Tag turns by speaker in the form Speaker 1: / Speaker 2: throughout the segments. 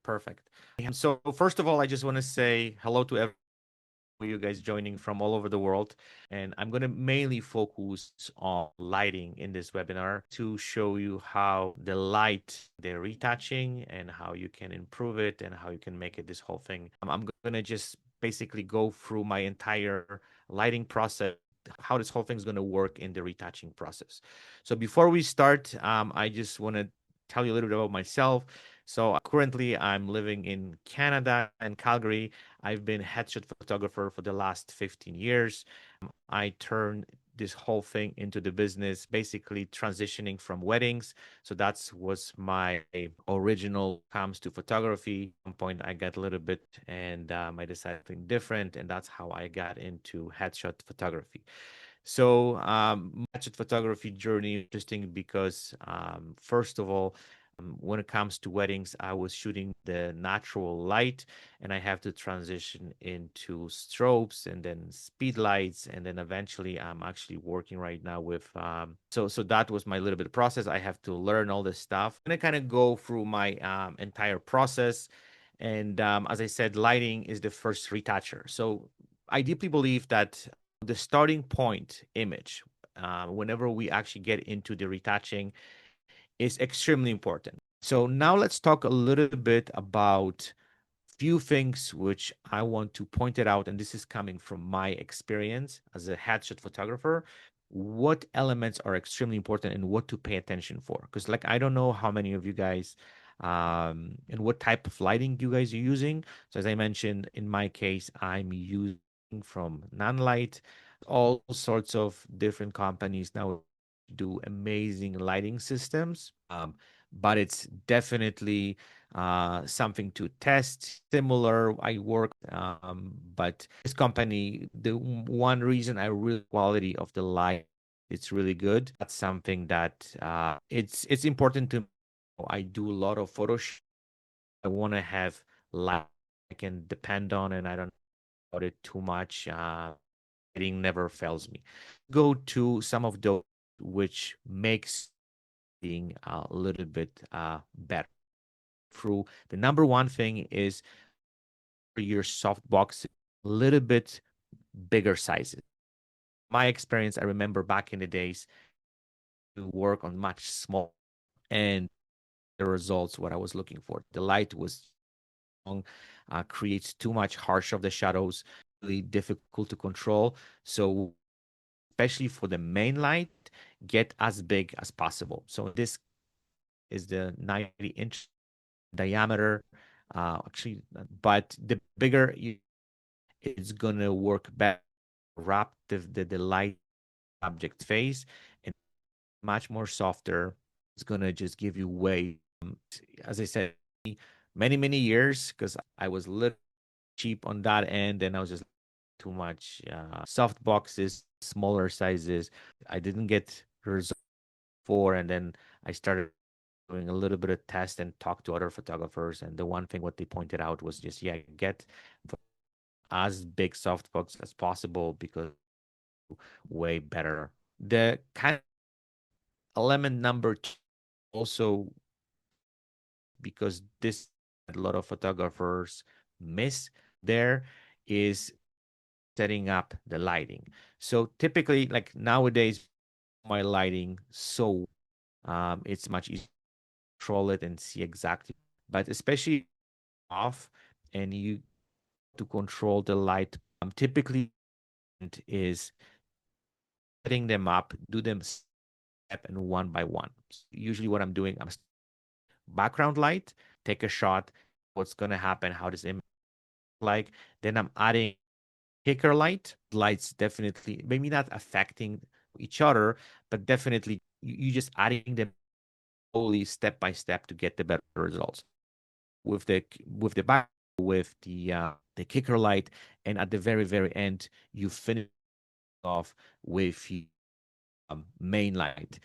Speaker 1: Perfect. So first of all, I just want to say hello to everyone, you guys joining from all over the world. And I'm going to mainly focus on lighting in this webinar to show you how the light, the retouching, and how you can improve it and how you can make it this whole thing. I'm going to just basically go through my entire lighting process, how this whole thing is going to work in the retouching process. So before we start, I just want to tell you a little bit about myself. So currently I'm living in Canada and Calgary. I've been headshot photographer for the last 15 years. I turned this whole thing into the business, basically transitioning from weddings. So that was my original comes to photography. At one point I got a little bit and I decided something different. And that's how I got into headshot photography. So headshot photography journey interesting because first of all, when it comes to weddings, I was shooting the natural light and I have to transition into strobes and then speed lights. And then eventually I'm actually working right now with, so that was my little bit of process. I have to learn all this stuff. I'm gonna kind of go through my entire process. And as I said, lighting is the first retoucher. So I deeply believe that the starting point image, whenever we actually get into the retouching, is extremely important. So now let's talk a little bit about few things which I want to point it out, and this is coming from my experience as a headshot photographer. What elements are extremely important and what to pay attention for? Because like I don't know how many of you guys and what type of lighting you guys are using. So as I mentioned, in my case, I'm using from Nanlite, all sorts of different companies now do amazing lighting systems. But it's definitely something to test. Similar, I work, but this company, the one reason I really quality of the light, it's really good. That's something that it's important to. I do a lot of photo. I want to have light I can depend on, and I don't know about it too much. Lighting never fails me. Go to some of those which makes being a little bit better. Through the number one thing is your softbox a little bit bigger sizes. My experience, I remember back in the days to work on much small and the results what I was looking for. The light was long, creates too much harsh of the shadows, really difficult to control. So especially for the main light, get as big as possible. So this is the 90-inch diameter, actually, but the bigger you it's gonna work better, wrap the light object face and much more softer. It's gonna just give you way, as I said, many years because I was a little cheap on that end and I was just too much soft boxes, smaller sizes. I didn't get results for, and then I started doing a little bit of test and talk to other photographers. And the one thing what they pointed out was just, yeah, get as big softbox as possible because way better. The kind of element number two also because this a lot of photographers miss there is setting up the lighting. So typically like nowadays my lighting so it's much easier to control it and see exactly, but especially off and you to control the light typically is setting them up, do them step and one by one. Usually what I'm doing, I'm background light, take a shot, what's going to happen, how does it like, then I'm adding kicker lights definitely, maybe not affecting each other, but definitely you just adding them slowly step by step to get the better results. With the back with the kicker light, and at the very end, you finish off with the main light.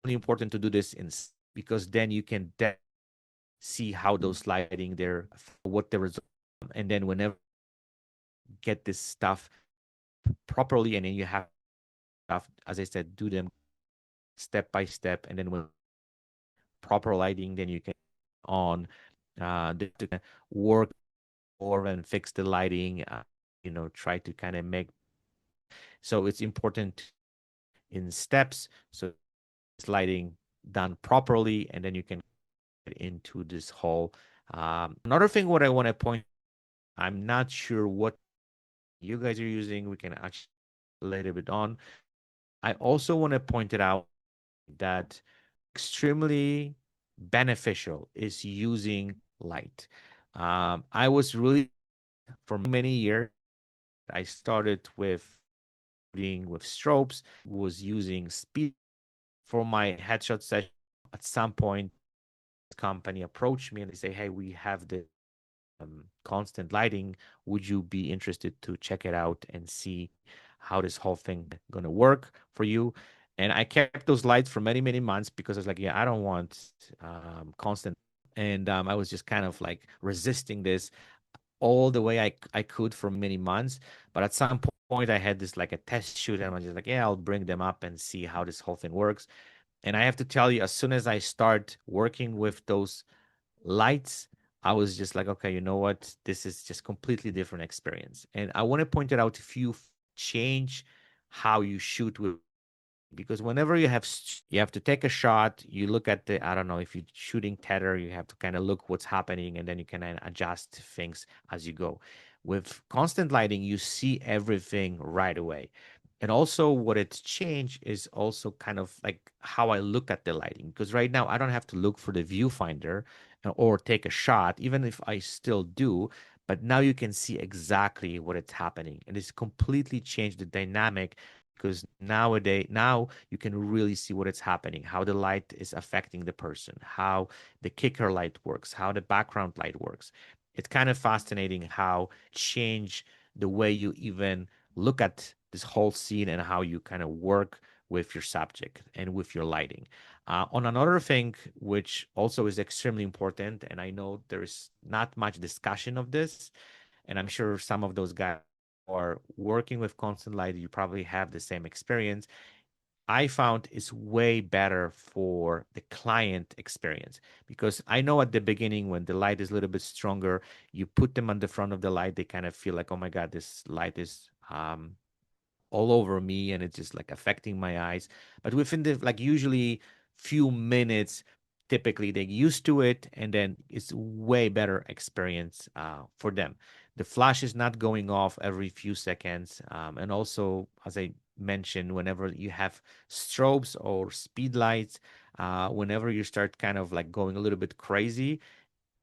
Speaker 1: Really important to do this in because then you can see how those lighting there, what the result, and then whenever get this stuff properly, and then you have stuff, as I said, do them step by step, and then with proper lighting, then you can on to work or and fix the lighting, try to kind of make. So it's important in steps. So it's lighting done properly, and then you can get into this whole. Another thing, what I want to point, I'm not sure what you guys are using. We can actually a little bit on. I also want to point it out that extremely beneficial is using light. I was really for many years. I started with shooting with strobes, was using speed for my headshot session. At some point, company approached me and they say, "Hey, we have the constant lighting. Would you be interested to check it out and see how this whole thing gonna work for you?" And I kept those lights for many, many months because I was like, "Yeah, I don't want constant." And I was just kind of like resisting this all the way I could for many months. But at some point, I had this like a test shoot, and I was just like, "Yeah, I'll bring them up and see how this whole thing works." And I have to tell you, as soon as I start working with those lights, I was just like, okay, you know what? This is just completely different experience. And I want to point it out if you change how you shoot with, because whenever you have to take a shot, you look at the, I don't know, if you're shooting tether, you have to kind of look what's happening and then you can adjust things as you go. With constant lighting, you see everything right away. And also what it's changed is also kind of like how I look at the lighting, because right now I don't have to look for the viewfinder or take a shot, even if I still do. But now you can see exactly what it's happening, and it's completely changed the dynamic, because now you can really see what is happening, how the light is affecting the person, how the kicker light works, how the background light works. It's kind of fascinating how change the way you even look at this whole scene and how you kind of work with your subject and with your lighting. On another thing, which also is extremely important, and I know there's not much discussion of this, and I'm sure some of those guys are working with constant light, you probably have the same experience. I found is way better for the client experience, because I know at the beginning when the light is a little bit stronger, you put them on the front of the light, they kind of feel like, oh my God, this light is all over me and it's just like affecting my eyes. But within the like usually few minutes, typically they used to it, and then it's way better experience for them. The flash is not going off every few seconds, and also as I mentioned, whenever you have strobes or speed lights, whenever you start kind of like going a little bit crazy,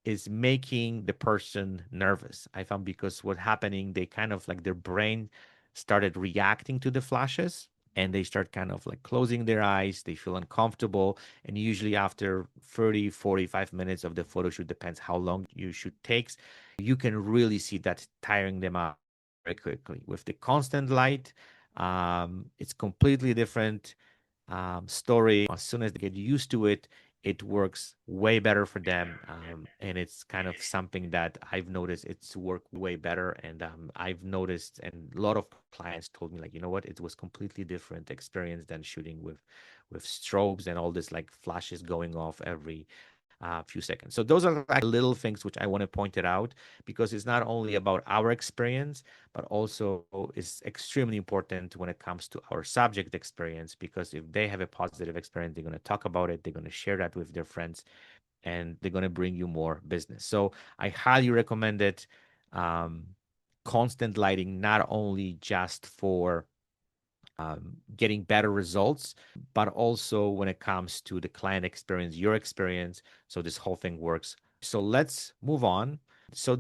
Speaker 1: is making the person nervous. I found, because what's happening, they kind of like their brain started reacting to the flashes, and they start kind of like closing their eyes. They feel uncomfortable. And usually after 30, 45 minutes of the photo shoot, depends how long you shoot takes, you can really see that tiring them out very quickly. With the constant light, it's completely different story. As soon as they get used to it, it works way better for them. And it's kind of something that I've noticed it's worked way better. And I've noticed, and a lot of clients told me, like, you know what, it was completely different experience than shooting with strobes and all this like flashes going off every few seconds. So those are like little things which I want to point it out, because it's not only about our experience, but also is extremely important when it comes to our subject experience. Because if they have a positive experience, they're going to talk about it, they're going to share that with their friends, and they're going to bring you more business. So I highly recommend it. Um, Constant lighting, not only just for getting better results, but also when it comes to the client experience, your experience. So this whole thing works. So let's move on. So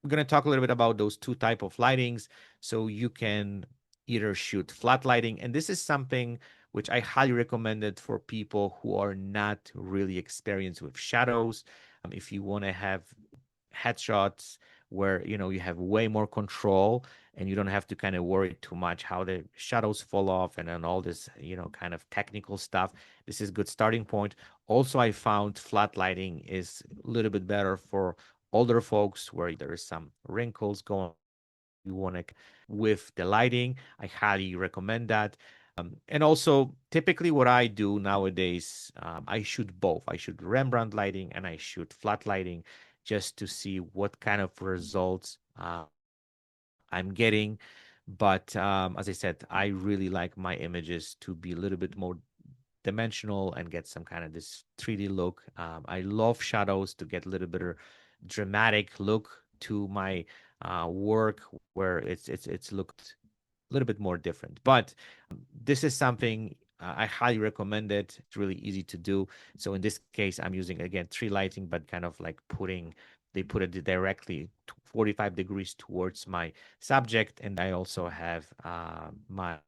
Speaker 1: we're going to talk a little bit about those two type of lightings. So you can either shoot flat lighting, and this is something which I highly recommend it for people who are not really experienced with shadows. If you want to have headshots where you have way more control, and you don't have to kind of worry too much how the shadows fall off and then all this kind of technical stuff, this is a good starting point. Also, I found flat lighting is a little bit better for older folks where there is some wrinkles going. You want to with the lighting, I highly recommend that. And also, typically, what I do nowadays, I shoot both. I shoot Rembrandt lighting and I shoot flat lighting. just to see what kind of results I'm getting. But as I said, I really like my images to be a little bit more dimensional and get some kind of this 3D look. I love shadows to get a little bit of dramatic look to my work where it's looked a little bit more different. But this is something I highly recommend it. It's really easy to do. So in this case, I'm using again tree lighting, but kind of like they put it directly 45 degrees towards my subject, and I also have my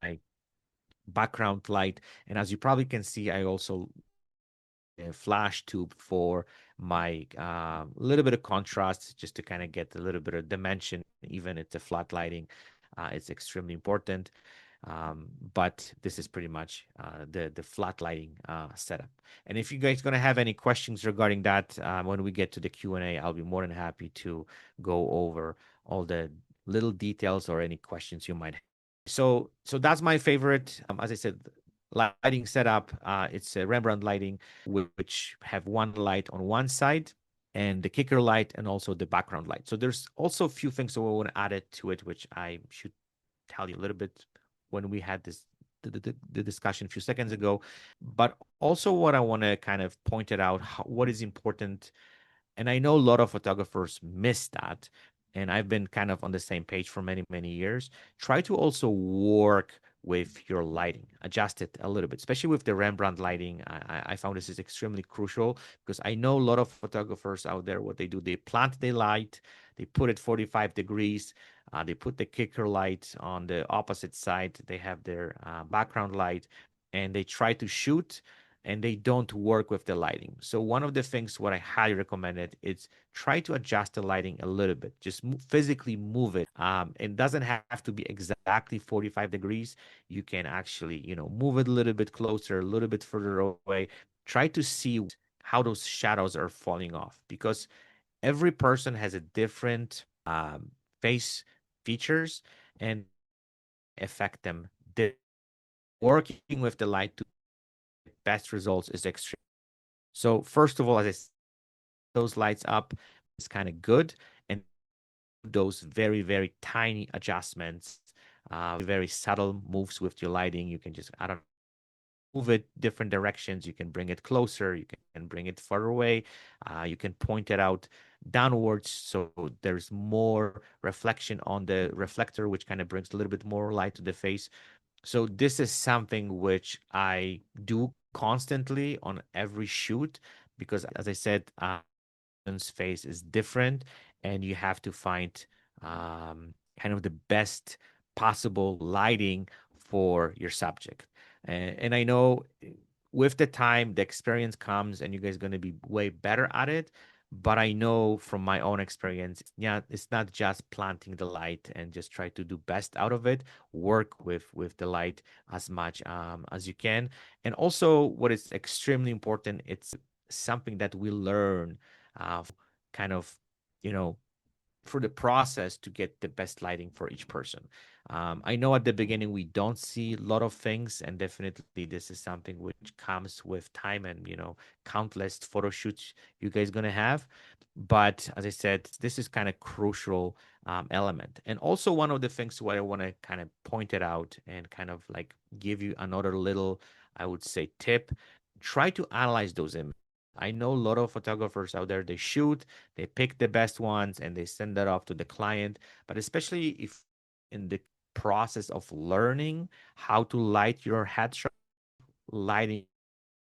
Speaker 1: background light. And as you probably can see, I also a flash tube for my little bit of contrast just to kind of get a little bit of dimension, even at the flat lighting. It's extremely important. But this is pretty much the flat lighting setup. And if you guys going to have any questions regarding that, when we get to the Q&A, I'll be more than happy to go over all the little details or any questions you might have. So that's my favorite. As I said, lighting setup. It's a Rembrandt lighting, which have one light on one side and the kicker light and also the background light. So there's also a few things that we want to add it to it, which I should tell you a little bit when we had the discussion a few seconds ago. But also what I want to kind of point it out, what is important, and I know a lot of photographers miss that. And I've been kind of on the same page for many, many years. Try to also work with your lighting, adjust it a little bit, especially with the Rembrandt lighting. I found this is extremely crucial because I know a lot of photographers out there, what they do, they plant the light, they put it 45 degrees, they put the kicker light on the opposite side, they have their background light, and they try to shoot and they don't work with the lighting. So one of the things what I highly recommend is try to adjust the lighting a little bit. Just physically move it. It doesn't have to be exactly 45 degrees. You can actually, move it a little bit closer, a little bit further away. Try to see how those shadows are falling off because every person has a different face features and affect them. Working with the light to best results is extreme. So first of all, as I said, those lights up is kind of good, and those very, very tiny adjustments, very subtle moves with your lighting. You can just, I don't know, move it different directions. You can bring it closer. You can bring it further away. You can point it out downwards so there's more reflection on the reflector, which kind of brings a little bit more light to the face. So this is something which I do constantly on every shoot because, as I said, face is different, and you have to find kind of the best possible lighting for your subject. And I know with the time, the experience comes, and you guys are going to be way better at it. But I know from my own experience, yeah, it's not just planting the light and just try to do best out of it. Work with the light as much as you can. And also, what is extremely important, it's something that we learn kind of, you know, for the process to get the best lighting for each person. I know at the beginning we don't see a lot of things, and definitely this is something which comes with time and countless photo shoots you guys gonna have. But as I said, this is kind of crucial element. And also one of the things what I want to kind of point it out and kind of like give you another little, I would say, tip. Try to analyze those images. I know a lot of photographers out there, they shoot, they pick the best ones and they send that off to the client. But especially if in the process of learning how to light your headshot, lighting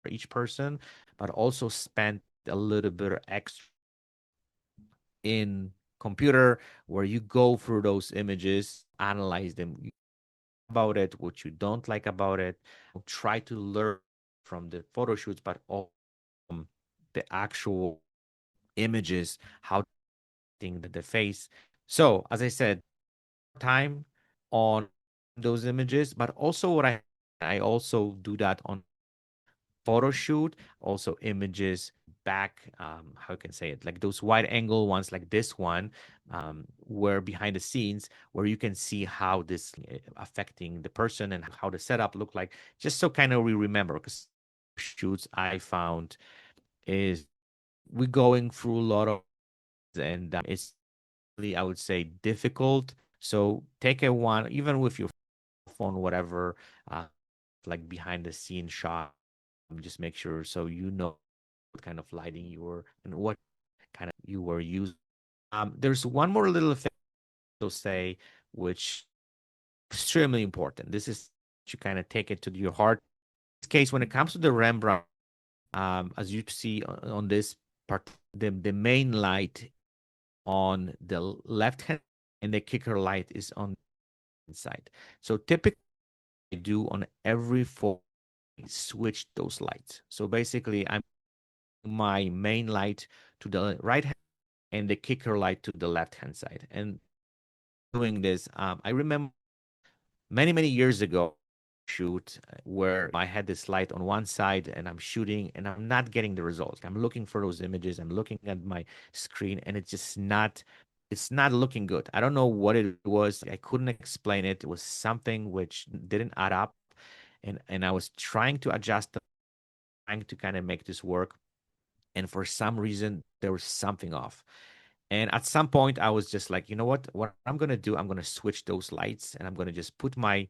Speaker 1: for each person, but also spend a little bit of extra in computer where you go through those images, analyze them about it, what you don't like about it, try to learn from the photo shoots, but also the actual images, how the face. So as I said, time on those images, but also what I also do that on photo shoot, also images back, how can I say it, like those wide angle ones like this one, where behind the scenes, where you can see how this affecting the person and how the setup look like, just so kind of we remember, because shoots I found is we going through a lot of and it's really, I would say, difficult. So take a one, even with your phone, whatever, uh, like behind the scene shot, just make sure so you know what kind of lighting you were and what kind of you were using. There's one more little thing to say, which extremely important. This is you kind of take it to your heart. In this case, when it comes to the Rembrandt, as you see on this part, the main light on the left hand and the kicker light is on the side. So typically I do on every photo switch those lights. So basically I'm my main light to the right hand and the kicker light to the left hand side. And doing this, I remember many years ago shoot where I had this light on one side and I'm shooting and I'm not getting the results. I'm looking for those images. I'm looking at my screen and it's not looking good. I don't know what it was. I couldn't explain it. It was something which didn't add up. And I was trying to adjust, trying to kind of make this work. And for some reason, there was something off. And at some point, I was just like, you know what? What I'm going to do, I'm going to switch those lights and I'm going to just put my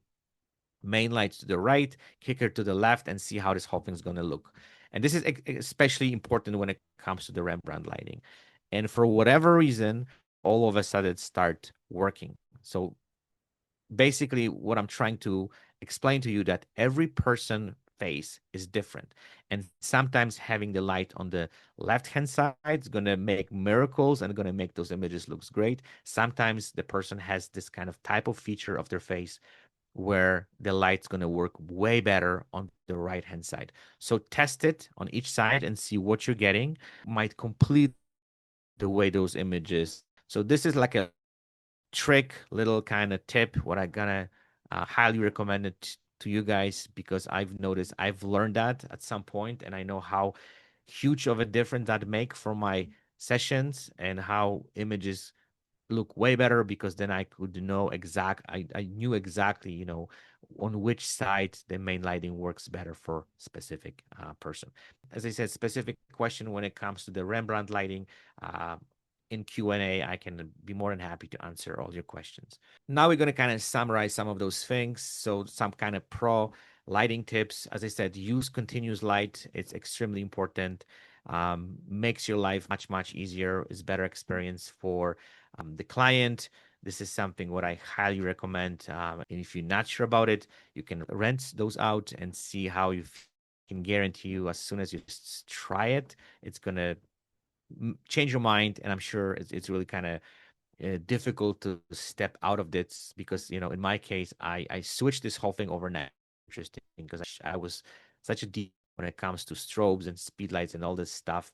Speaker 1: main light to the right, kicker to the left, and see how this whole thing is going to look. And this is especially important when it comes to the Rembrandt lighting. And for whatever reason, all of a sudden start working. So basically, what I'm trying to explain to you that every person face is different. And sometimes having the light on the left-hand side is going to make miracles and going to make those images looks great. Sometimes the person has this kind of type of feature of their face where the light's going to work way better on the right hand side. So test it on each side and see what you're getting. Might complete the way those images. So this is like a trick, little kind of tip. What I gonna highly recommend it to you guys because I've noticed I've learned that at some point, and I know how huge of a difference that make for my sessions and how images look way better because then I could know I knew exactly, on which side the main lighting works better for specific person. As I said, specific question when it comes to the Rembrandt lighting, uh, in Q&A, I can be more than happy to answer all your questions. Now we're going to kind of summarize some of those things. So some kind of pro lighting tips. As I said, use continuous light. It's extremely important. Makes your life much easier. It's better experience for the client. This is something what I highly recommend. And if you're not sure about it, you can rent those out and see how you can guarantee you as soon as you try it, it's going to change your mind. And I'm sure it's really kind of difficult to step out of this because, in my case, I switched this whole thing overnight. Interesting because I was such a deep when it comes to strobes and speed lights and all this stuff.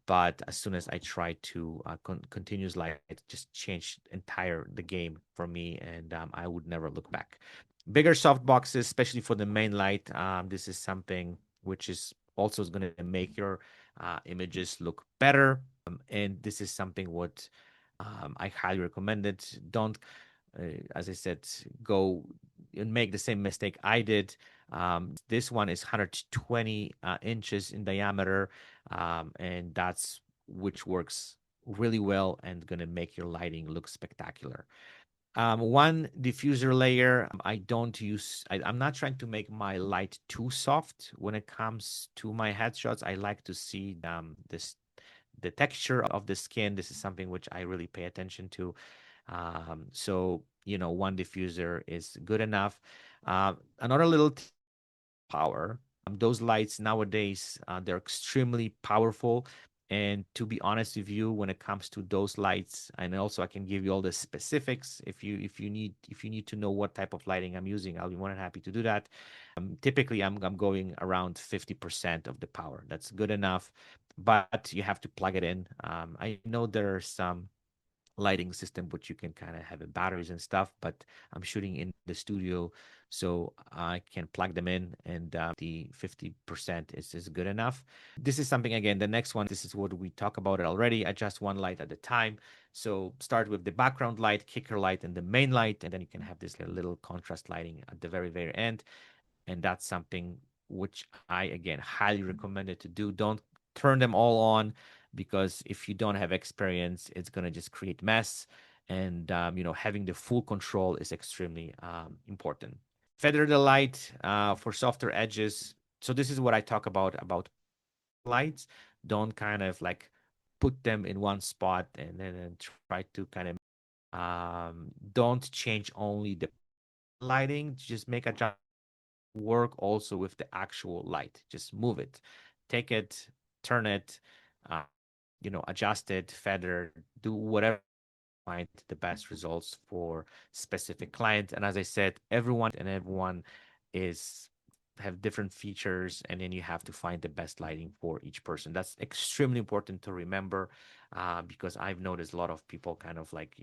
Speaker 1: But as soon as I tried to continuous light, it just changed entire the game for me, and I would never look back. Bigger soft boxes, especially for the main light. This is something which is also going to make your images look better. And this is something what I highly recommend it. Don't, as I said, go and make the same mistake I did. This one is 120 inches in diameter, and that's which works really well and going to make your lighting look spectacular. One diffuser layer, I don't use, I'm not trying to make my light too soft when it comes to my headshots. I like to see the texture of the skin. This is something which I really pay attention to. So, one diffuser is good enough. Another little power. Those lights nowadays, they're extremely powerful. And to be honest with you, when it comes to those lights, and also I can give you all the specifics if you need to know what type of lighting I'm using, I'll be more than happy to do that. Typically, I'm going around 50% of the power. That's good enough, but you have to plug it in. I know there are some lighting system which you can kind of have batteries and stuff, but I'm shooting in the studio, so I can plug them in, and the 50% is good enough. This is something, again, the next one, this is what we talk about it already. Adjust one light at a time. So start with the background light, kicker light, and the main light, and then you can have this little contrast lighting at the very end. And that's something which I, again, highly recommend it to do. Don't turn them all on. because if you don't have experience, it's going to just create mess. And, having the full control is extremely important. Feather the light for softer edges. So this is what I talk about lights. Don't kind of like put them in one spot and then try to kind of don't change only the lighting, just make a work also with the actual light. Just move it, take it, turn it, uh, adjust it, feather, do whatever, find the best results for specific client. And as I said, everyone is have different features, and then you have to find the best lighting for each person. That's extremely important to remember, because I've noticed a lot of people kind of like,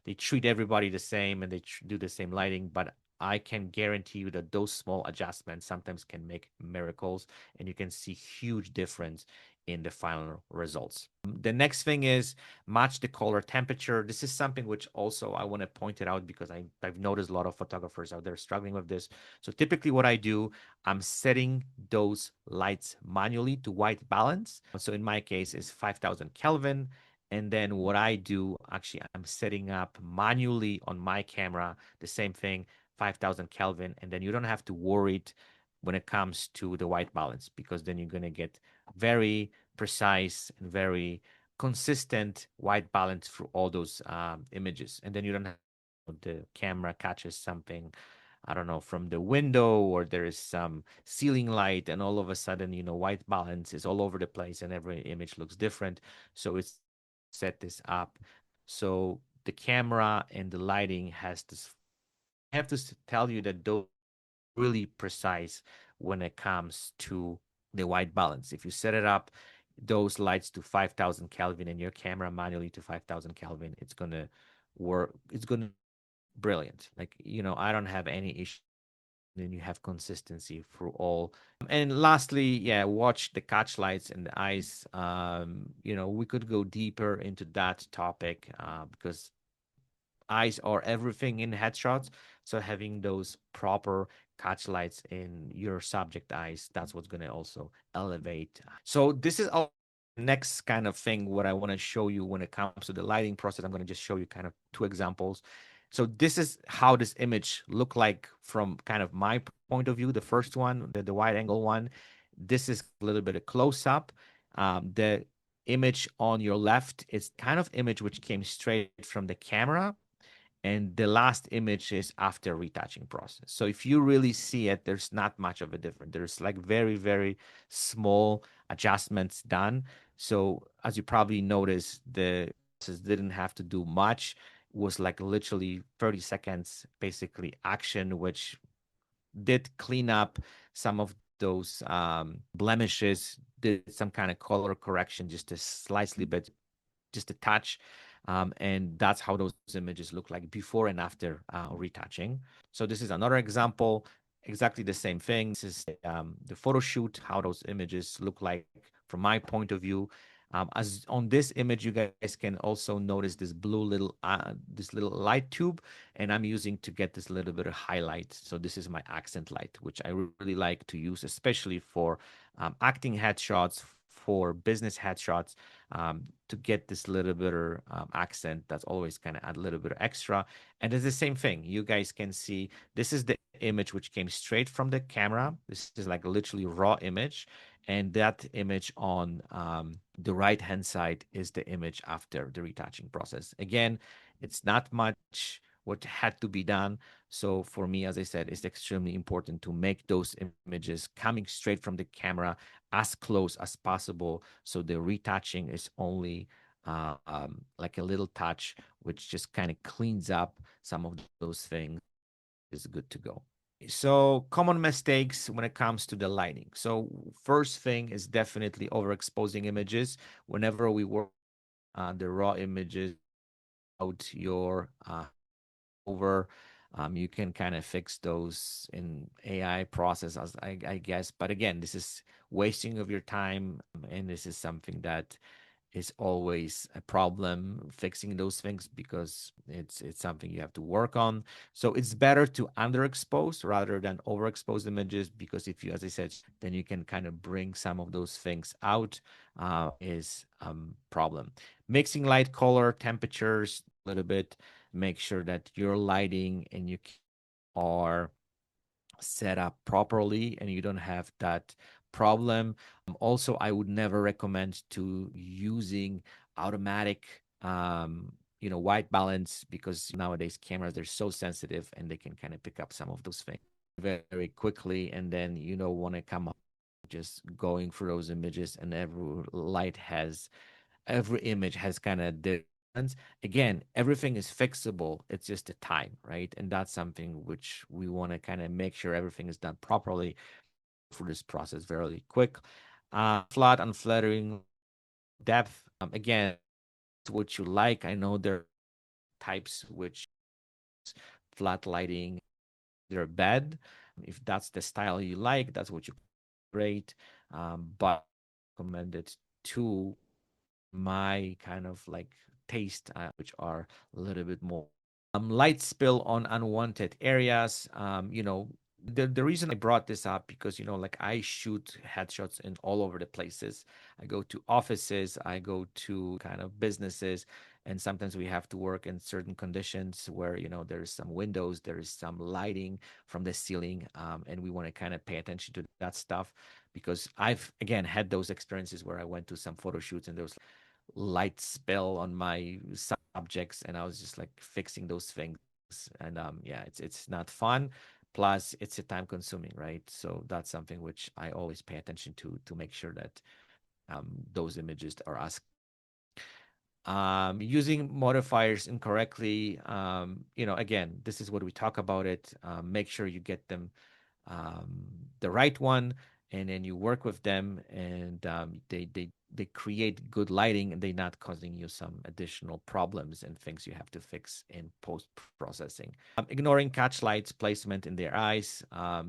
Speaker 1: they treat everybody the same and they do the same lighting, but I can guarantee you that those small adjustments sometimes can make miracles, and you can see huge difference in the final results. The next thing is match the color temperature. This is something which also I want to point it out because I've noticed a lot of photographers out there struggling with this. So typically what I do, I'm setting those lights manually to white balance. So in my case, it's 5,000 Kelvin. And then what I do, actually, I'm setting up manually on my camera, the same thing, 5,000 Kelvin. And then you don't have to worry when it comes to the white balance, because then you're going to get very precise and very consistent white balance through all those images. And then you don't have the camera catches something, I don't know, from the window, or there is some ceiling light, and all of a sudden, white balance is all over the place and every image looks different. So it's set this up. So the camera and the lighting has this. I have to tell you that those really precise when it comes to the white balance. If you set it up, those lights to 5,000 Kelvin and your camera manually to 5,000 Kelvin, it's going to work. It's going to be brilliant. Like, I don't have any issue. Then you have consistency through all. And lastly, yeah, watch the catch lights and the eyes. We could go deeper into that topic because eyes are everything in headshots. So having those proper catch lights in your subject eyes, that's what's going to also elevate. So this is all next kind of thing what I want to show you when it comes to the lighting process. I'm going to just show you kind of two examples. So this is how this image look like from kind of my point of view. The first one, the wide angle one, this is a little bit of close up. The image on your left is kind of image which came straight from the camera, and the last image is after retouching process. So if you really see it, there's not much of a difference. There's like very, very small adjustments done. So as you probably noticed, the process didn't have to do much. It was like literally 30 seconds, basically action, which did clean up some of those blemishes, did some kind of color correction, just a slightly bit, just a touch. And that's how those images look like before and after retouching. So this is another example, exactly the same thing. This is the photo shoot, how those images look like from my point of view. As on this image, you guys can also notice this little light tube, and I'm using to get this little bit of highlight. So this is my accent light, which I really like to use, especially for acting headshots, for business headshots, to get this little bit of accent. That's always kind of add a little bit of extra. And it's the same thing. You guys can see this is the image which came straight from the camera. This is like a literally raw image. And that image on the right hand side is the image after the retouching process. Again, it's not much what had to be done. So for me, as I said, it's extremely important to make those images coming straight from the camera as close as possible. So the retouching is only like a little touch, which just kind of cleans up some of those things. Is good to go. So common mistakes when it comes to the lighting. So first thing is definitely overexposing images. Whenever we work on the raw images out your over, you can kind of fix those in AI process, as I guess. But again, this is wasting of your time, and this is something that is always a problem fixing those things because it's something you have to work on. So it's better to underexpose rather than overexpose images because if you, as I said, then you can kind of bring some of those things out. Is problem. Mixing light, color, temperatures a little bit. Make sure that your lighting and you are set up properly and you don't have that problem. Also, I would never recommend to using automatic white balance because nowadays cameras they're so sensitive and they can kind of pick up some of those things very, very quickly and then you don't want to come up just going through those images and every image has kind of difference. Again, everything is fixable. It's just the time, right? And that's something which we want to kind of make sure everything is done properly for this process very quick. Flat and flattering depth. Again, it's what you like. I know there are types which flat lighting, they're bad. If that's the style you like, that's what you great. But recommended to my kind of like taste, which are a little bit more light spill on unwanted areas. The reason I brought this up because like I shoot headshots in all over the places. I go to offices, I go to kind of businesses, and sometimes we have to work in certain conditions where there's some windows, there is some lighting from the ceiling, and we want to kind of pay attention to that stuff because I've again had those experiences where I went to some photo shoots and there was light spill on my subjects and I was just like fixing those things and yeah it's not fun, plus it's a time consuming, right? So that's something which I always pay attention to make sure that those images are as using modifiers incorrectly. Again, this is what we talk about it. Make sure you get them the right one, and then you work with them, and they create good lighting, and they're not causing you some additional problems and things you have to fix in post processing. Ignoring catch lights placement in their eyes.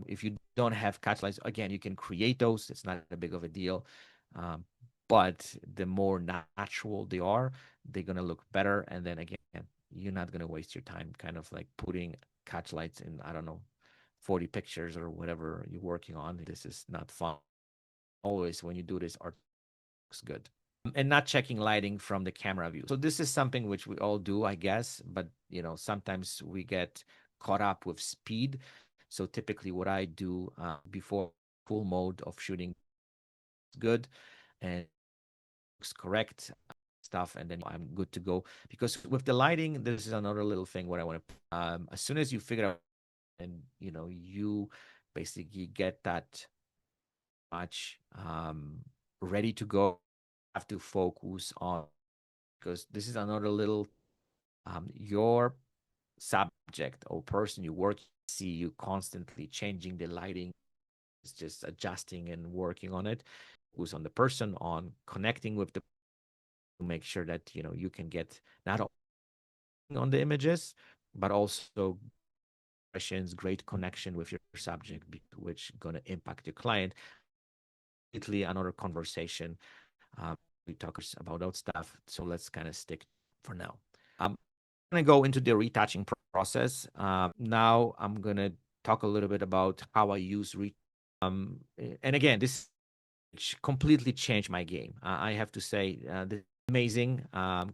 Speaker 1: If you don't have catch lights, again, you can create those. It's not a big of a deal. Um, but the more natural they are, they're gonna look better. And then again, you're not gonna waste your time kind of like putting catch lights in, I don't know, 40 pictures or whatever you're working on. This is not fun. Always when you do this, art looks good. And not checking lighting from the camera view. So this is something which we all do, I guess, but sometimes we get caught up with speed. So typically what I do before full mode of shooting is good and looks correct stuff, and then I'm good to go. Because with the lighting, this is another little thing what I want to as soon as you figure out and you basically get that much ready to go, have to focus on, because this is another little your subject or person you work see you constantly changing the lighting, it's just adjusting and working on it. Focus on the person, on connecting with the, to make sure that you can get not only on the images but also questions, great connection with your subject, which gonna impact your client. Completely another conversation. We talk about that stuff, so let's kind of stick for now. I'm gonna go into the retouching process. Now I'm gonna talk a little bit about how I use and again, this completely changed my game. I have to say, this is amazing.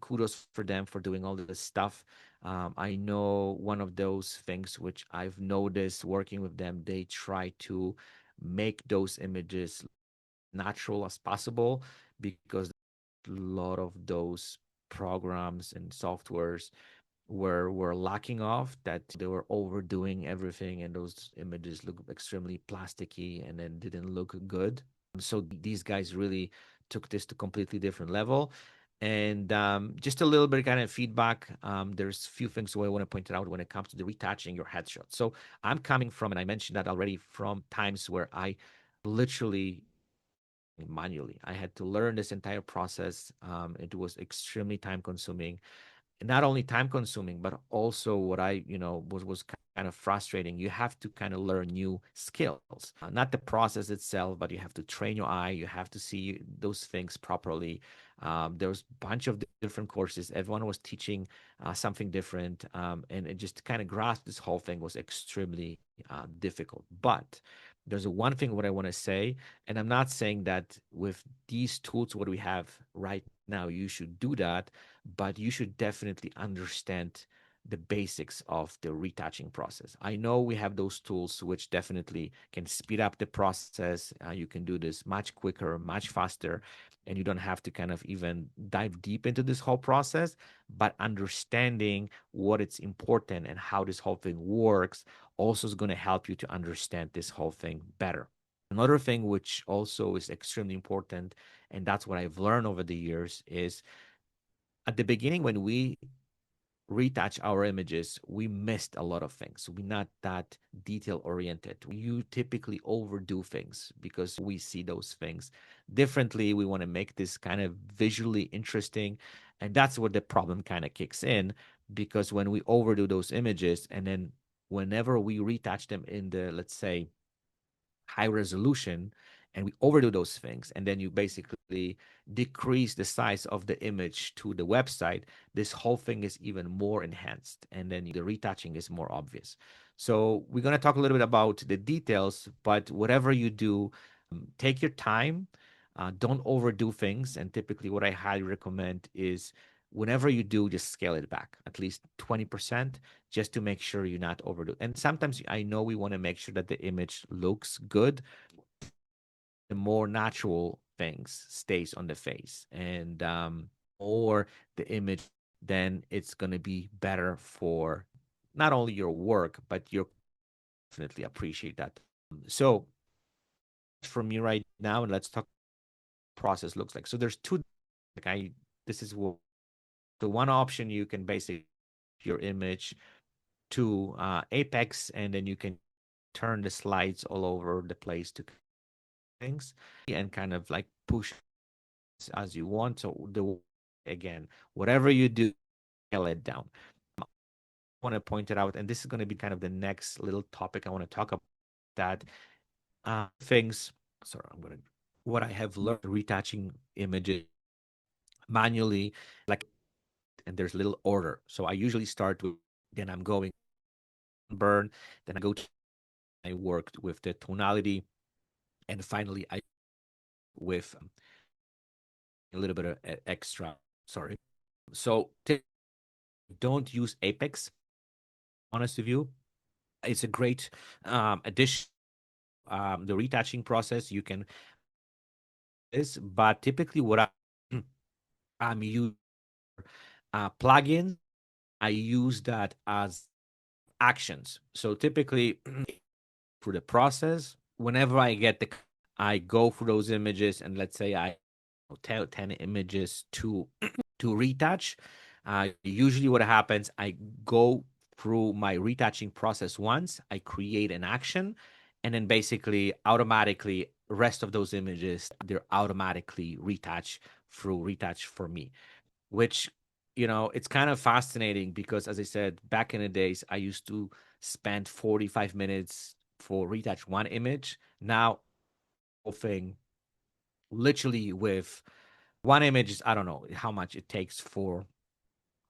Speaker 1: Kudos for them for doing all this stuff. I know one of those things which I've noticed working with them, they try to make those images natural as possible because a lot of those programs and softwares were lacking off, that they were overdoing everything and those images look extremely plasticky and then didn't look good. So these guys really took this to completely different level. And just a little bit kind of feedback. There's a few things I want to point out when it comes to the retouching your headshot. So I'm coming from, and I mentioned that already, from times where I literally manually. I had to learn this entire process. It was extremely time consuming. Not only time consuming, but also what I, was kind of frustrating. You have to kind of learn new skills, not the process itself, but you have to train your eye. You have to see those things properly. There was a bunch of different courses. Everyone was teaching something different, and it just kind of grasp this whole thing was extremely difficult. But there's a one thing what I want to say, and I'm not saying that with these tools what we have right now you should do that, but you should definitely understand the basics of the retouching process. I know we have those tools which definitely can speed up the process. You can do this much quicker, much faster, and you don't have to kind of even dive deep into this whole process. But understanding what it's important and how this whole thing works also is going to help you to understand this whole thing better. Another thing which also is extremely important, and that's what I've learned over the years, is at the beginning when we retouch our images, we missed a lot of things. We're not that detail oriented. You typically overdo things because we see those things differently. We want to make this kind of visually interesting. And that's where the problem kind of kicks in, because when we overdo those images and then whenever we retouch them in the, let's say, high resolution, and we overdo those things, and then you basically decrease the size of the image to the website, this whole thing is even more enhanced, and then the retouching is more obvious. So we're going to talk a little bit about the details, but whatever you do, take your time. Don't overdo things. And typically what I highly recommend is whenever you do, just scale it back at least 20%, just to make sure you're not overdo. And sometimes I know we want to make sure that the image looks good. The more natural things stays on the face, and or the image, then it's going to be better for not only your work, but you definitely appreciate that. So for me right now, and let's talk process looks like. So there's two, like this is what the one option. You can basically your image to apex, and then you can turn the slides all over the place to things and kind of like push as you want. So the again, whatever you do, scale it down. I want to point it out, and this is going to be kind of the next little topic I want to talk about, that things. Sorry, I'm going to what I have learned retouching images manually, like, and there's little order. So I usually start with, then I'm going burn, then I go to, I worked with the tonality, and finally I with a little bit of extra. Sorry. So don't use Apex. Honest with you, it's a great addition. The retouching process you can is, but typically what I'm use plugins. I use that as actions. So typically for the process, whenever I get I go through those images, and let's say I tell 10 images to retouch. Usually what happens, I go through my retouching process once, I create an action, and then basically automatically rest of those images, they're automatically retouched through Retouch4me, which, it's kind of fascinating because, as I said, back in the days, I used to spend 45 minutes for retouch one image. Now, whole thing literally with one image is, I don't know how much it takes for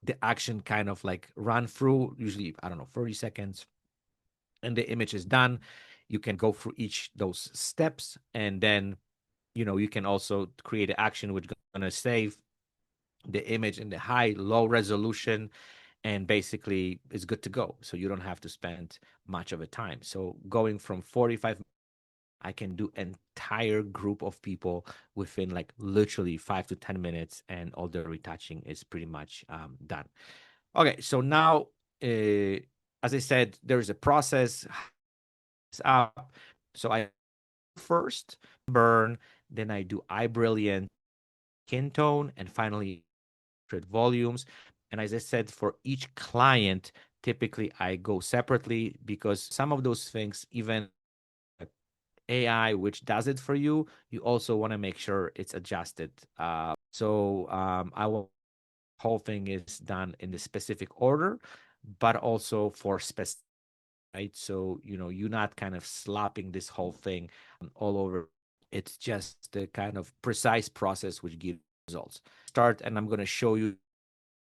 Speaker 1: the action kind of like run through, usually, I don't know, 30 seconds, and the image is done. You can go through each those steps, and then, you can also create an action which is going to save the image in the high, low resolution, and basically it's good to go. So you don't have to spend much of a time. So going from 45, I can do entire group of people within like literally 5 to 10 minutes, and all the retouching is pretty much done. Okay, so now, as I said, there is a process up. So I first burn, then I do eye brilliant, skin tone, and finally volumes. And as I said, for each client, typically I go separately, because some of those things, even AI, which does it for you, you also want to make sure it's adjusted. I will whole thing is done in the specific order, but also for specific, right? So, you're not kind of slopping this whole thing all over. It's just the kind of precise process which gives results. Start, and I'm going to show you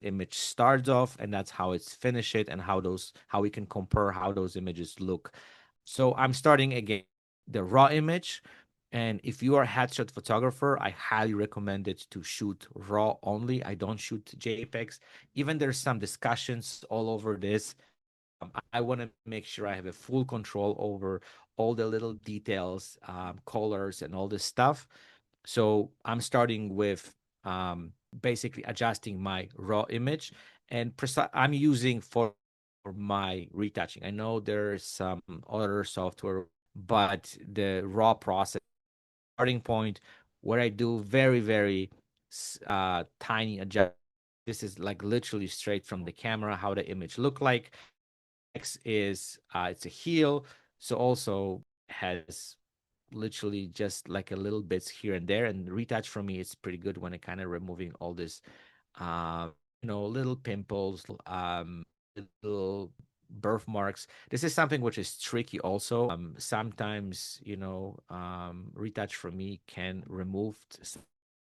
Speaker 1: image starts off, and that's how it's finished and how we can compare how those images look. So I'm starting again the raw image. And if you are a headshot photographer, I highly recommend it to shoot raw only. I don't shoot JPEGs. Even there's some discussions all over this. I want to make sure I have a full control over all the little details, colors, and all this stuff. So I'm starting with basically adjusting my raw image, and I'm using for my retouching. I know there's some other software, but the raw process starting point where I do very, very tiny adjust. This is like literally straight from the camera, how the image look like. Next is it's a heel, so also has literally just like a little bits here and there. And retouch for me, it's pretty good when it kind of removing all this, uh, little pimples, little birthmarks. This is something which is tricky also. Sometimes, retouch for me can remove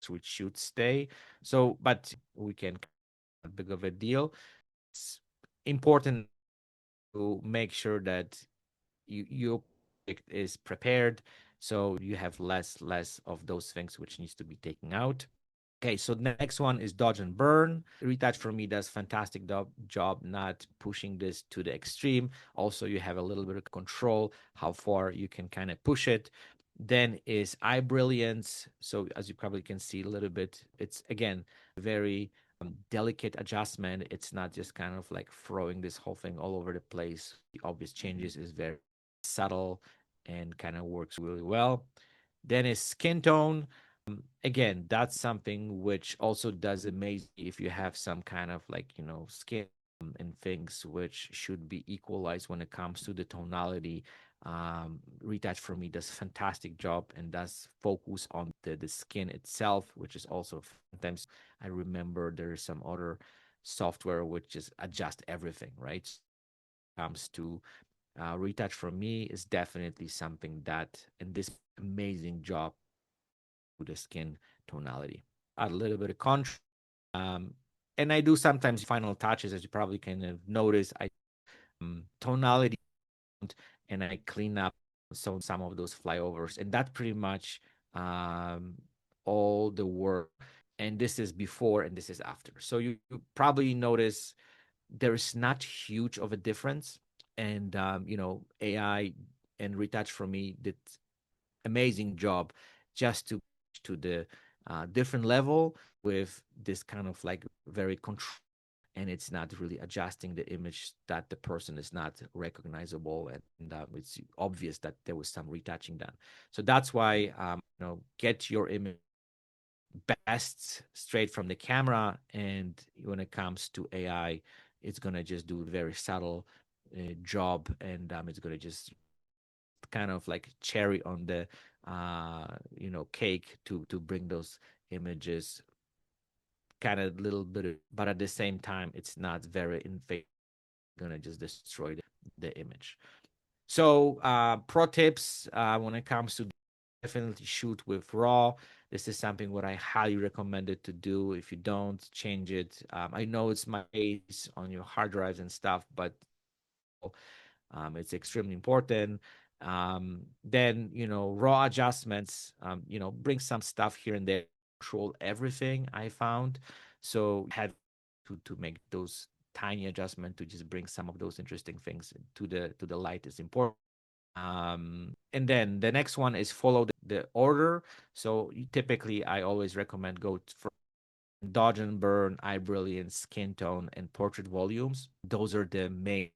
Speaker 1: which should stay. So, but we can big of a deal. It's important to make sure that your project is prepared, so you have less of those things which needs to be taken out. Okay, so the next one is dodge and burn. Retouch for me does fantastic job not pushing this to the extreme. Also, you have a little bit of control how far you can kind of push it. Then is eye brilliance. So as you probably can see a little bit, it's again very delicate adjustment. It's not just kind of like throwing this whole thing all over the place. The obvious changes is very subtle and kind of works really well. Then is skin tone. Again, that's something which also does amazing if you have some kind of like, skin and things which should be equalized when it comes to the tonality. Retouch for me does fantastic job and does focus on the skin itself, which is also sometimes I remember there's some other software which just adjust everything, right? Comes to retouch for me is definitely something that in this amazing job with the skin tonality. Add a little bit of contrast. Um, and I do sometimes final touches, as you probably can have noticed. I tonality and I clean up some of those flyovers, and that's pretty much um, all the work. And this is before and this is after. So you probably notice there is not huge of a difference. And AI and Retouch for me did amazing job just to the different level with this kind of like very control, and it's not really adjusting the image that the person is not recognizable, and it's obvious that there was some retouching done. So that's why get your image best straight from the camera, and when it comes to AI, it's gonna just do a very subtle job, and it's gonna just kind of like cherry on the cake to bring those images kind of little bit, but at the same time it's not very invasive, gonna just destroy the image. So pro tips when it comes to definitely shoot with raw. This is something what I highly recommend it to do. If you don't, change it. I know it's my case on your hard drives and stuff, but it's extremely important. Then, raw adjustments, bring some stuff here and there, control everything I found. So have to make those tiny adjustment to just bring some of those interesting things to the light is important. And then the next one is follow the order. So typically I always recommend go for dodge and burn, eye brilliance, skin tone, and portrait volumes. Those are the main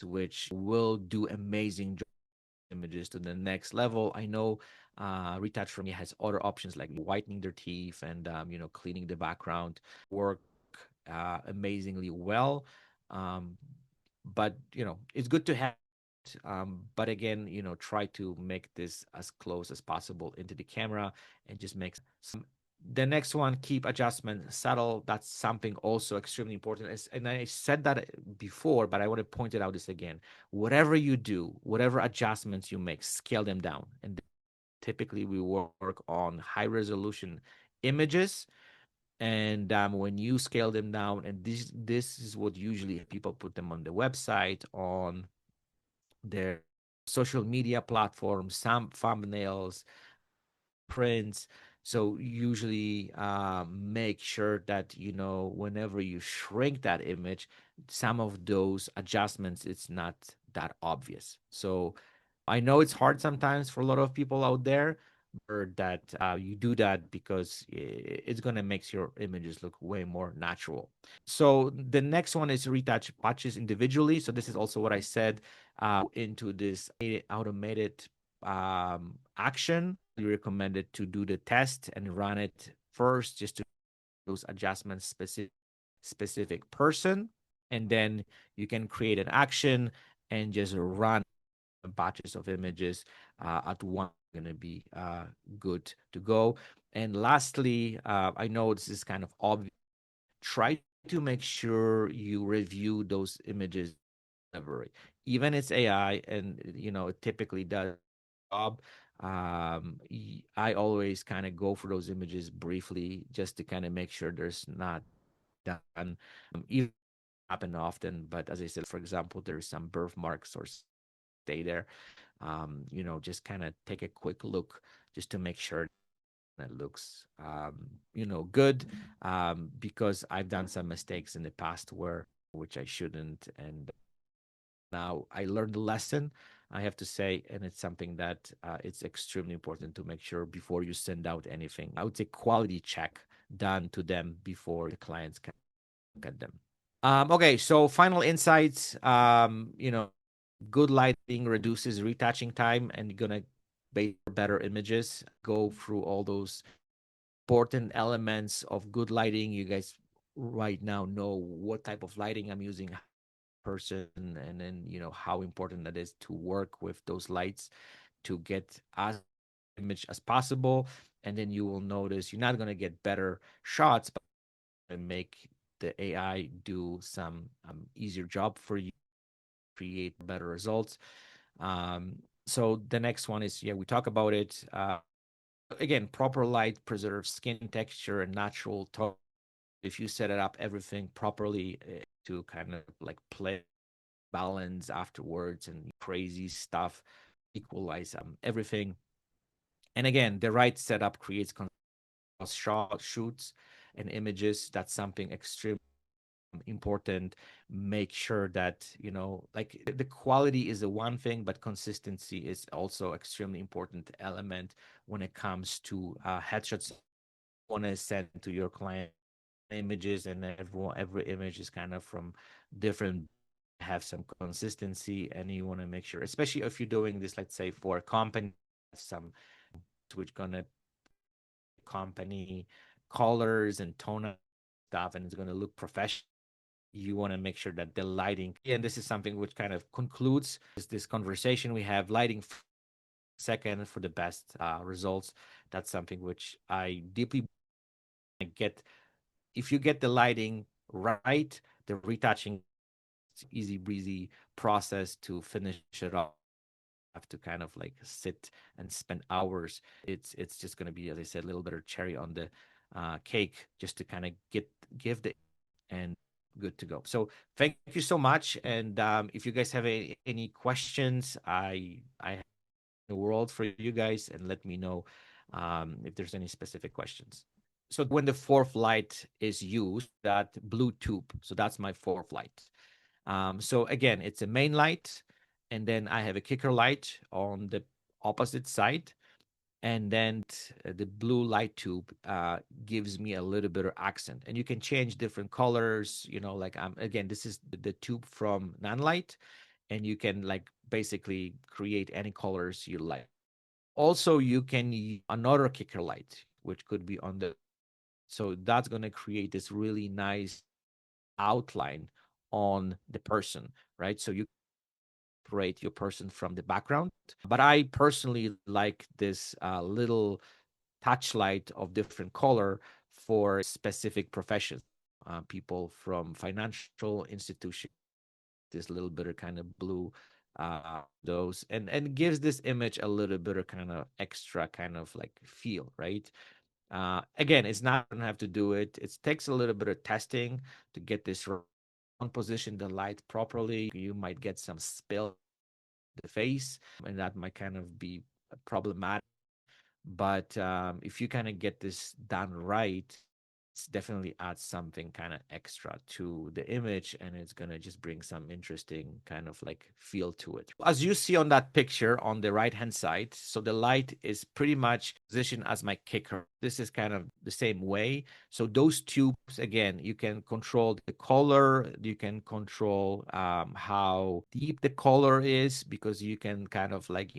Speaker 1: which will do amazing images to the next level. I know Retouch for me has other options like whitening their teeth and cleaning the background work amazingly well. Um, but it's good to have. But again, try to make this as close as possible into the camera and just make some. The next one, keep adjustment subtle. That's something also extremely important. And I said that before, but I want to point it out this again. Whatever you do, whatever adjustments you make, scale them down. And typically we work on high resolution images. And when you scale them down, and this is what usually people put them on the website, on their social media platforms, some thumbnails, prints. So usually make sure that, whenever you shrink that image, some of those adjustments, it's not that obvious. So I know it's hard sometimes for a lot of people out there, or that you do that because it's going to make your images look way more natural. So the next one is retouch patches individually. So this is also what I said into this automated action. You recommended to do the test and run it first, just to those adjustments specific person, and then you can create an action and just run batches of images at one, going to be good to go. And lastly, I know this is kind of obvious, try to make sure you review those images every, even it's AI, and it typically does job. I always kind of go for those images briefly, just to kind of make sure there's not done. Even happen often, but as I said, for example, there's some birthmarks or stay there. Just kind of take a quick look, just to make sure that looks good, because I've done some mistakes in the past where which I shouldn't, and now I learned the lesson, I have to say, and it's something that it's extremely important to make sure before you send out anything. I would say quality check done to them before the clients can look at them. Okay, so final insights. Good lighting reduces retouching time, and you're gonna base better images. Go through all those important elements of good lighting. You guys right now know what type of lighting I'm using, person, and then how important that is to work with those lights to get as image as possible. And then you will notice you're not going to get better shots, but make the AI do some easier job for you, create better results. So the next one is, yeah, we talk about it. Again, proper light preserves skin texture and natural tone. If you set it up everything properly, to kind of like play balance afterwards and crazy stuff, equalize everything. And again, the right setup creates shot shoots and images. That's something extremely important. Make sure that like the quality is the one thing, but consistency is also extremely important element when it comes to headshots. Want to send to your client images, and every image is kind of from different, have some consistency, and you want to make sure, especially if you're doing this, let's say for a company, some which gonna company colors and tone stuff, and it's gonna look professional. You want to make sure that the lighting, and this is something which kind of concludes this conversation we have, lighting second for the best results. That's something which I deeply get. If you get the lighting right, the retouching, it's easy breezy process to finish it off. Have to kind of like sit and spend hours. It's just going to be, as I said, a little bit of cherry on the cake, just to kind of give the, and good to go. So thank you so much. And if you guys have any questions, I have the world for you guys, and let me know if there's any specific questions. So when the fourth light is used, that blue tube, so that's my fourth light. So again, it's a main light, and then I have a kicker light on the opposite side, and then the blue light tube gives me a little bit of accent. And you can change different colors, like again, this is the tube from Nanlite, and you can like basically create any colors you like. Also, you can use another kicker light, which could be on the, so that's going to create this really nice outline on the person, right? So you separate your person from the background. But I personally like this little touch light of different color for specific professions. People from financial institutions, this little bit of kind of blue, those, and gives this image a little bit of kind of extra kind of like feel, right? Again, it's not gonna have to do it. It takes a little bit of testing to get this right. Don't position the light properly. You might get some spill the face, and that might kind of be problematic. But if you kind of get this done right, it's definitely adds something kind of extra to the image, and it's gonna just bring some interesting kind of like feel to it. As you see on that picture on the right hand side, so the light is pretty much positioned as my kicker. This is kind of the same way. So those tubes, again, you can control the color, you can control how deep the color is, because you can kind of like,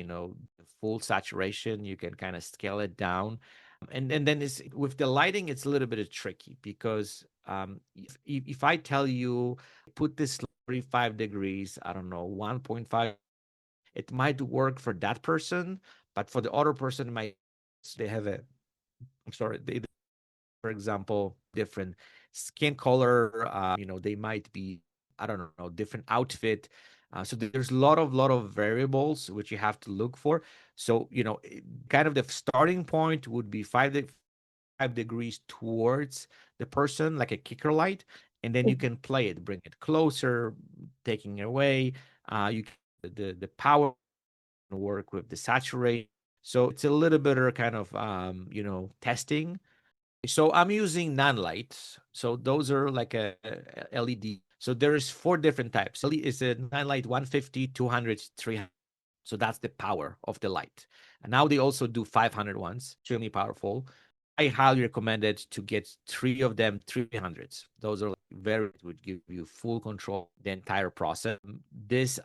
Speaker 1: full saturation, you can kind of scale it down. And then it's with the lighting, it's a little bit tricky, because if I tell you put this 35 degrees, I don't know, 1.5, it might work for that person, but for the other person, it might, they have a, I'm sorry, they, for example, different skin color, they might be, I don't know, different outfit. So there's a lot of variables which you have to look for. So, kind of the starting point would be 5 degrees towards the person, like a kicker light, and then you
Speaker 2: Mhm.
Speaker 1: can play it, bring it closer, taking it away. You can, the power work with the saturation. So it's a little bit of kind of testing. So I'm using non-lights. So those are like a LED. So there's four different types. LED is a non-light 150, 200, 300. So that's the power of the light. And now they also do 500 ones, extremely powerful. I highly recommend it to get three of them 300s. Those are like very would give you full control the entire process. This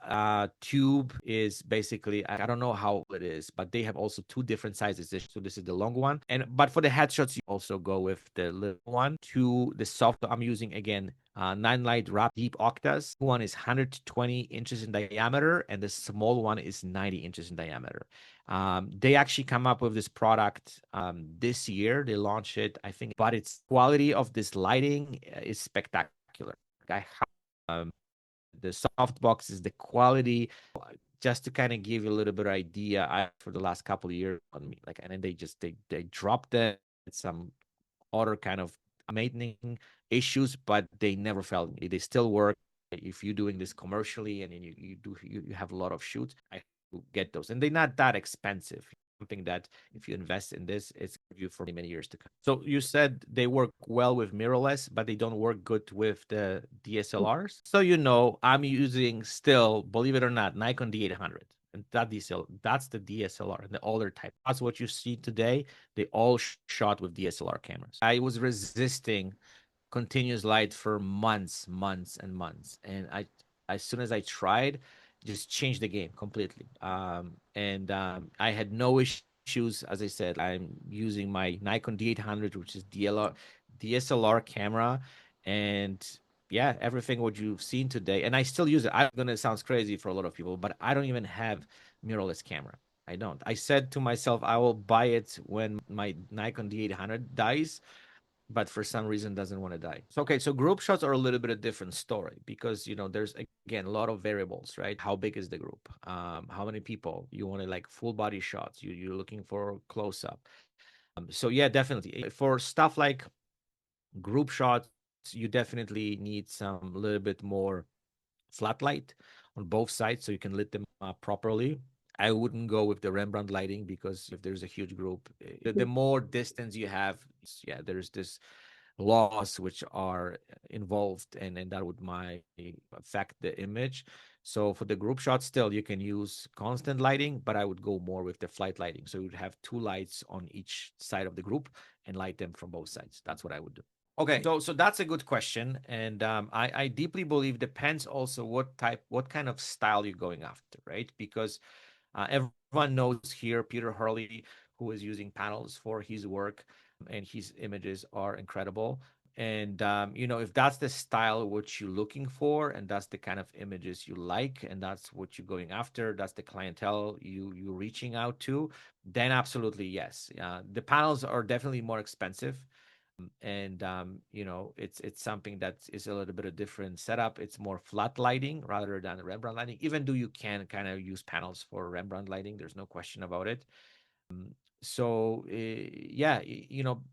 Speaker 1: tube is basically, I don't know how it is, but they have also two different sizes. So this is the long one, and but for the headshots you also go with the little one. To the soft, I'm using again nine light wrap deep octas. One is 120 inches in diameter, and the small one is 90 inches in diameter. They actually come up with this product this year. They launched it, I think, but its quality of this lighting is spectacular. I the softbox is the quality. Just to kind of give you a little bit of idea, I for the last couple of years on me, like, and then they dropped it. Some other kind of maintenance issues, but they never failed me. They still work. If you're doing this commercially and then you have a lot of shoots, I get those, and they're not that expensive. Something that if you invest in this, it's you for many years to come. So you said they work well with mirrorless, but they don't work good with the DSLRs. So I'm using still, believe it or not, Nikon D800. And that's the DSLR and the older type. That's what you see today. They all shot with DSLR cameras. I was resisting continuous light for months, months, and months. And as soon as I tried, just changed the game completely. And I had no issues. As I said, I'm using my Nikon D800, which is DSLR camera, and yeah, everything what you've seen today, and I still use it. I'm gonna sounds crazy for a lot of people, but I don't even have mirrorless camera. I don't. I said to myself, I will buy it when my Nikon D800 dies, but for some reason doesn't want to die. So okay, so group shots are a little bit a different story, because there's again a lot of variables, right? How big is the group? How many people? You want to like full body shots? You're looking for close up. So yeah, definitely for stuff like group shots, you definitely need some little bit more flat light on both sides so you can lit them up properly. I wouldn't go with the Rembrandt lighting, because if there's a huge group, the more distance you have, yeah, there's this laws which are involved, and that would might affect the image. So for the group shot, still you can use constant lighting, but I would go more with the flight lighting. So you would have two lights on each side of the group and light them from both sides. That's what I would do. Okay, so that's a good question, and I deeply believe depends also what kind of style you're going after, right? Because everyone knows here Peter Hurley, who is using panels for his work, and his images are incredible. And if that's the style what you're looking for, and that's the kind of images you like, and that's what you're going after, that's the clientele you're reaching out to, then absolutely yes. The panels are definitely more expensive, and it's something that is a little bit of different setup. It's more flat lighting rather than Rembrandt lighting, even though you can kind of use panels for Rembrandt lighting, there's no question about it. Yeah,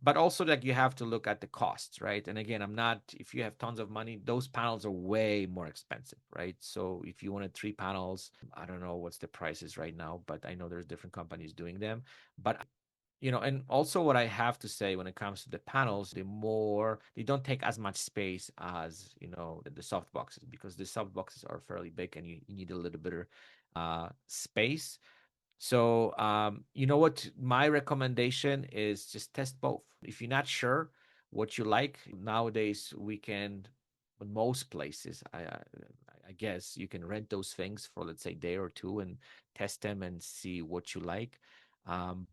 Speaker 1: but also like you have to look at the costs, right? And again, I'm not, if you have tons of money, those panels are way more expensive, right? So if you wanted 3 panels, I don't know what's the prices right now, but I know there's different companies doing them. But and also what I have to say when it comes to the panels, they don't take as much space as, the soft boxes, because the soft boxes are fairly big and you need a little bit of space. So, you know what? My recommendation is just test both. If you're not sure what you like, nowadays we can, in most places, I guess you can rent those things for, let's say, a day or two and test them and see what you like.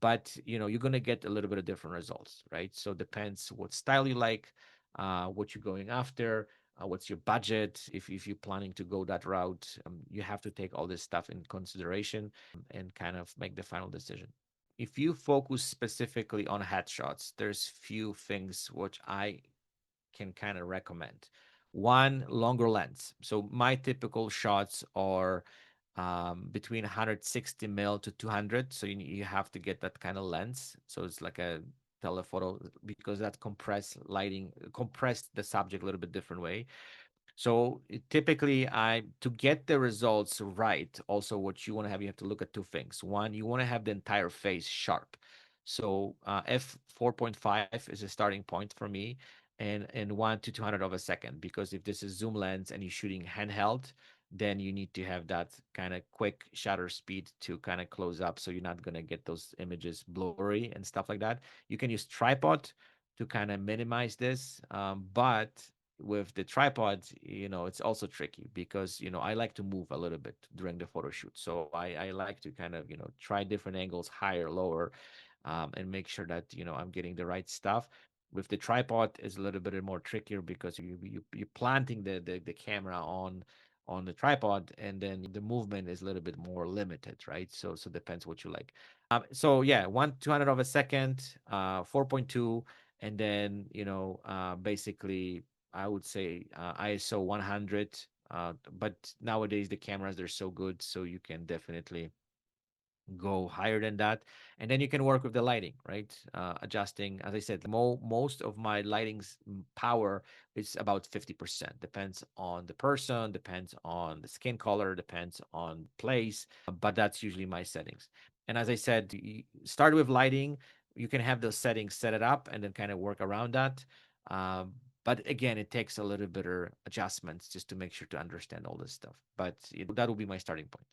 Speaker 1: But you're gonna get a little bit of different results, right? So depends what style you like, what you're going after, what's your budget. If you're planning to go that route, you have to take all this stuff in consideration and kind of make the final decision. If you focus specifically on headshots, there's few things which I can kind of recommend. One, longer lens. So my typical shots are between 160 mil to 200. So you have to get that kind of lens. So it's like a telephoto, because that compress the subject a little bit different way. So typically, I to get the results right, also what you have to look at two things. One, you want to have the entire face sharp. So f 4.5 is a starting point for me, and 1 to 200 of a second. Because if this is zoom lens and you're shooting handheld, then you need to have that kind of quick shutter speed to kind of close up, so you're not gonna get those images blurry and stuff like that. You can use tripod to kind of minimize this, but with the tripod, it's also tricky because, I like to move a little bit during the photo shoot. So I like to kind of, try different angles, higher, lower, and make sure that, I'm getting the right stuff. With the tripod is a little bit more trickier because you're planting the camera on the tripod, and then the movement is a little bit more limited, right? So depends what you like. So yeah, 1/200 of a second, 4.2, and then basically I would say ISO 100. But nowadays the cameras, they're so good, so you can definitely go higher than that. And then you can work with the lighting, right? Adjusting, as I said, most of my lighting's power is about 50%. Depends on the person, depends on the skin color, depends on place, but that's usually my settings. And as I said, you start with lighting. You can have those settings set it up and then kind of work around that. Um, but again, it takes a little bit of adjustments just to make sure to understand all this stuff. But that will be my starting point.